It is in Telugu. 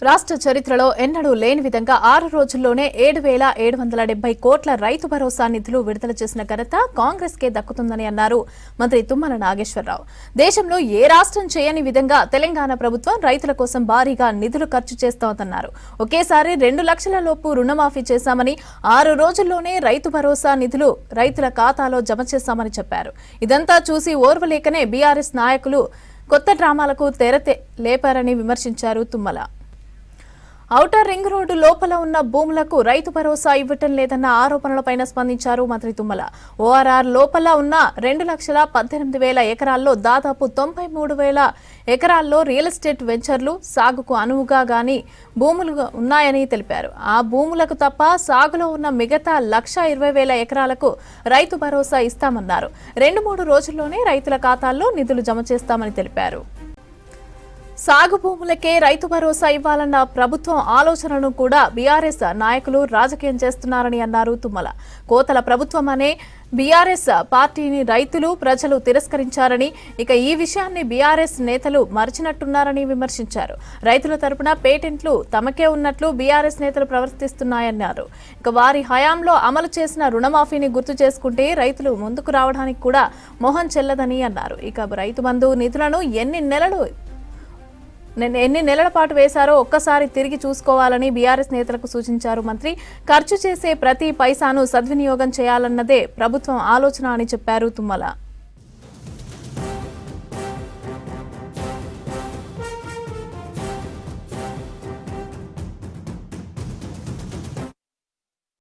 రాష్ట్ర చరిత్రలో ఎన్నడూ లేని విధంగా 6 రోజుల్లోనే 7,770 కోట్ల రైతు భరోసా నిధులు విడుదల చేసిన ఘనత కాంగ్రెస్ కే దక్కుతుందని అన్నారు మంత్రి తుమ్మల నాగేశ్వరరావు. దేశంలో ఏ రాష్ట్రం చేయని విధంగా తెలంగాణ ప్రభుత్వం రైతుల కోసం భారీగా నిధులు ఖర్చు చేస్తోందన్నారు. ఒకేసారి 2 లక్షల లోపు రుణమాఫీ చేశామని 6 రోజుల్లోనే రైతు భరోసా నిధులు రైతుల ఖాతాలో జమ చేశామని చెప్పారు. ఇదంతా చూసి ఓర్వలేకనే బీఆర్ఎస్ నాయకులు కొత్త డ్రామాలకు లేపారని విమర్శించారు తుమ్మల. ఔటర్ రింగ్ రోడ్డు లోపల ఉన్న భూములకు రైతు భరోసా ఇవ్వటం లేదన్న ఆరోపణలపై స్పందించారు మంత్రి తుమ్మల. ఓఆర్ఆర్ లోపల ఉన్న 2,18,000 ఎకరాల్లో దాదాపు 93,000 ఎకరాల్లో రియల్ ఎస్టేట్ వెంచర్లు సాగుకు అనువుగా గాని భూములు ఉన్నాయని తెలిపారు. ఆ భూములకు తప్ప సాగులో ఉన్న మిగతా 1,20,000 ఎకరాలకు రైతు భరోసా ఇస్తామన్నారు. 2-3 రోజుల్లోనే రైతుల ఖాతాల్లో నిధులు జమ చేస్తామని తెలిపారు. సాగు భూములకే రైతు భరోసా ఇవ్వాలన్న ప్రభుత్వం ఆలోచనను కూడా బీఆర్ఎస్ నాయకులు రాజకీయం చేస్తున్నారని అన్నారు తుమ్మల. కోతల ప్రభుత్వం అనే బీఆర్ఎస్ పార్టీని రైతులు ప్రజలు తిరస్కరించారని, ఇక ఈ విషయాన్ని బీఆర్ఎస్ నేతలు మరిచినట్టున్నారని విమర్శించారు. రైతుల తరపున పేటెంట్లు తమకే ఉన్నట్లు బీఆర్ఎస్ నేతలు ప్రవర్తిస్తున్నాయన్నారు. ఇక వారి హయాంలో అమలు చేసిన రుణమాఫీని గుర్తు చేసుకుంటే రైతులు ముందుకు రావడానికి కూడా మొహం చెల్లదని అన్నారు. ఇక రైతు బంధు నిధులను ఎన్ని నెలల పాటు వేశారో ఒక్కసారి తిరిగి చూసుకోవాలని బీఆర్ఎస్ నేతలకు సూచించారు మంత్రి. ఖర్చు చేసే ప్రతి పైసాను సద్వినియోగం చేయాలన్నదే ప్రభుత్వం ఆలోచన అని చెప్పారు తుమ్మల.